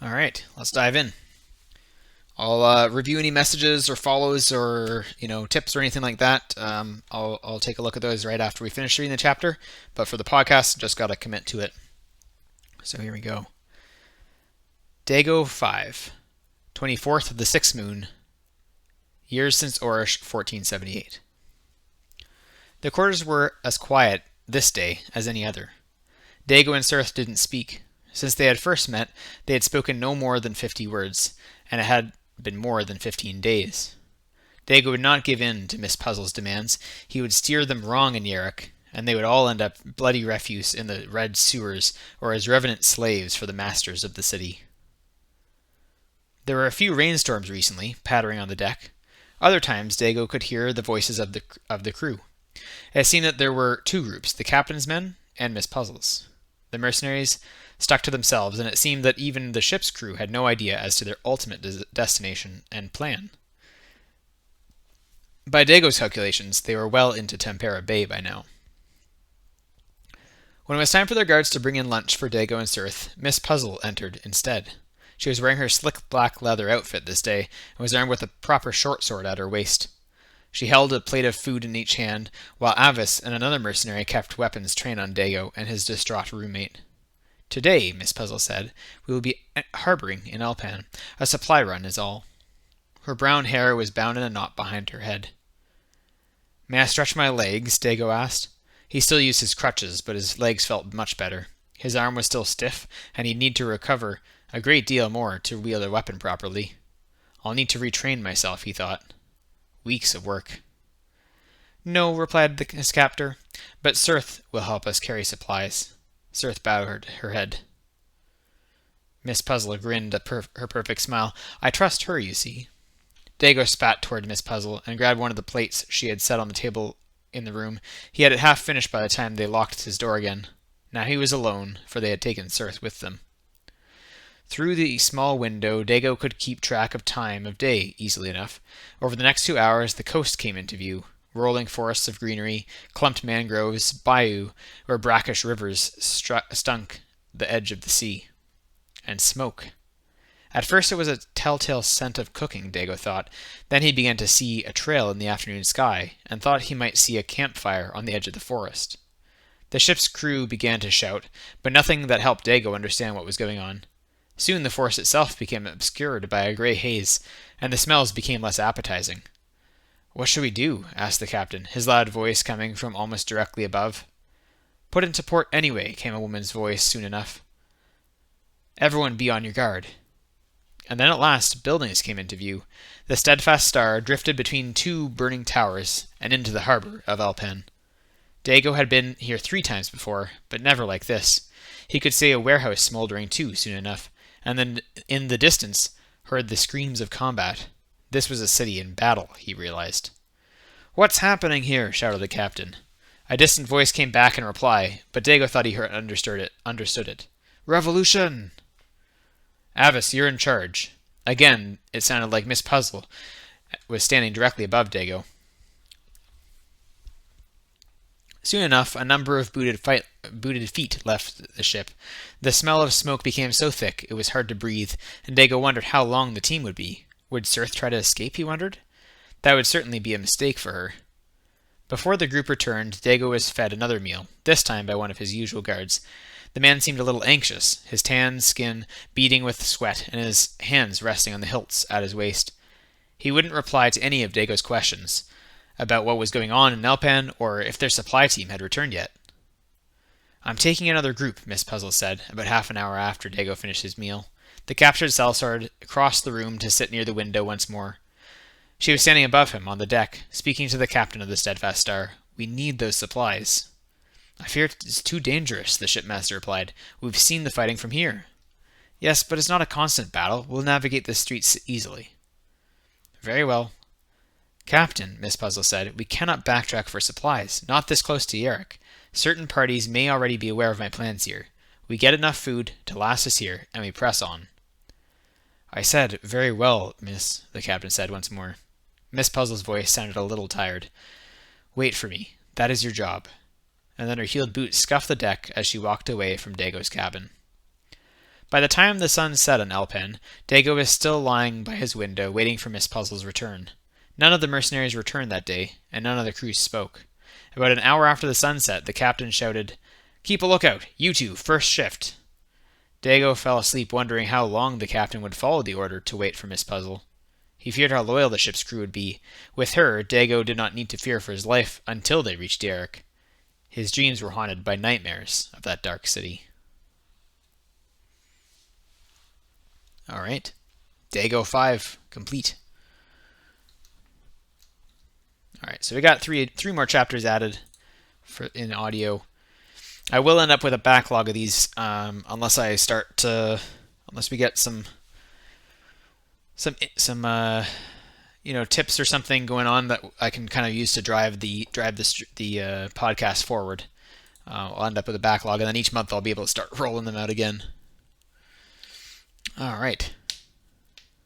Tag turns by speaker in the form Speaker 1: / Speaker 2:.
Speaker 1: All right, let's dive in. I'll review any messages or follows or tips or anything like that. I'll take a look at those right after we finish reading the chapter. But for the podcast, just gotta commit to it. So here we go. Dago 5, 24th of the sixth moon. Years since Orish 1478. The quarters were as quiet this day as any other. Dago and Cirth didn't speak. Since they had first met, they had spoken no more than 50 words, and it had been more than 15 days. Dago would not give in to Miss Puzzle's demands. He would steer them wrong in Yarrick, and they would all end up bloody refuse in the red sewers or as revenant slaves for the masters of the city. There were a few rainstorms recently, pattering on the deck. Other times Dago could hear the voices of the crew. It seemed that there were two groups, the captain's men and Miss Puzzle's. The mercenaries stuck to themselves, and it seemed that even the ship's crew had no idea as to their ultimate destination and plan. By Dago's calculations, they were well into Tempera Bay by now. When it was time for their guards to bring in lunch for Dago and Cirth, Miss Puzzle entered instead. She was wearing her slick black leather outfit this day, and was armed with a proper short sword at her waist. She held a plate of food in each hand, while Avis and another mercenary kept weapons trained on Dago and his distraught roommate. "Today," Miss Puzzle said, "we will be harboring in Elpan. A supply run is all." Her brown hair was bound in a knot behind her head. "May I stretch my legs?" Dago asked. He still used his crutches, but his legs felt much better. His arm was still stiff, and he'd need to recover a great deal more to wield a weapon properly. "I'll need to retrain myself," he thought. Weeks of work. "No," replied his captor, "but Cirth will help us carry supplies." Cirth bowed her head. Miss Puzzle grinned her perfect smile. "I trust her, you see." Dago spat toward Miss Puzzle and grabbed one of the plates she had set on the table in the room. He had it half finished by the time they locked his door again. Now he was alone, for they had taken Cirth with them. Through the small window, Dago could keep track of time of day easily enough. Over the next 2 hours, the coast came into view. Rolling forests of greenery, clumped mangroves, bayou, where brackish rivers stunk the edge of the sea. And smoke. At first it was a telltale scent of cooking, Dago thought. Then he began to see a trail in the afternoon sky, and thought he might see a campfire on the edge of the forest. The ship's crew began to shout, but nothing that helped Dago understand what was going on. Soon the forest itself became obscured by a gray haze, and the smells became less appetizing. "What shall we do?" asked the captain, his loud voice coming from almost directly above. "Put into port anyway," came a woman's voice soon enough. "Everyone be on your guard." And then at last buildings came into view. The steadfast star drifted between two burning towers and into the harbor of Elpan. Dago had been here 3 times before, but never like this. He could see a warehouse smoldering too soon enough, and then in the distance heard the screams of combat. This was a city in battle, he realized. "What's happening here?" shouted the captain. A distant voice came back in reply, but Dago thought he understood it. "Revolution!" "Avis, you're in charge." Again, it sounded like Miss Puzzle was standing directly above Dago. Soon enough, a number of booted feet left the ship. The smell of smoke became so thick it was hard to breathe, and Dago wondered how long the team would be. Would Cirth try to escape, he wondered? That would certainly be a mistake for her. Before the group returned, Dago was fed another meal, this time by one of his usual guards. The man seemed a little anxious, his tanned skin beading with sweat and his hands resting on the hilts at his waist. He wouldn't reply to any of Dago's questions about what was going on in Elpan or if their supply team had returned yet. "I'm taking another group," Miss Puzzle said, about half an hour after Dago finished his meal. The captured sellsword crossed the room to sit near the window once more. She was standing above him on the deck, speaking to the captain of the Steadfast Star. "We need those supplies." "I fear it's too dangerous," the shipmaster replied. "We've seen the fighting from here." "Yes, but it's not a constant battle. We'll navigate the streets easily." "Very well." "Captain," Miss Puzzle said, "we cannot backtrack for supplies, not this close to Yarrick. Certain parties may already be aware of my plans here. We get enough food to last us here, and we press on." "I said, very well, miss," the captain said once more. Miss Puzzle's voice sounded a little tired. "Wait for me. That is your job." And then her heeled boots scuffed the deck as she walked away from Dago's cabin. By the time the sun set on Alpen, Dago was still lying by his window, waiting for Miss Puzzle's return. None of the mercenaries returned that day, and none of the crew spoke. About an hour after the sunset, the captain shouted, "Keep a lookout, you two, first shift." Dago fell asleep wondering how long the captain would follow the order to wait for Miss Puzzle. He feared how loyal the ship's crew would be. With her, Dago did not need to fear for his life until they reached Derek. His dreams were haunted by nightmares of that dark city. Alright. Dago 5, complete. Alright, so we got three more chapters added in audio. I will end up with a backlog of these unless we get some tips or something going on that I can kind of use to drive the podcast forward. I'll end up with a backlog, and then each month I'll be able to start rolling them out again. All right.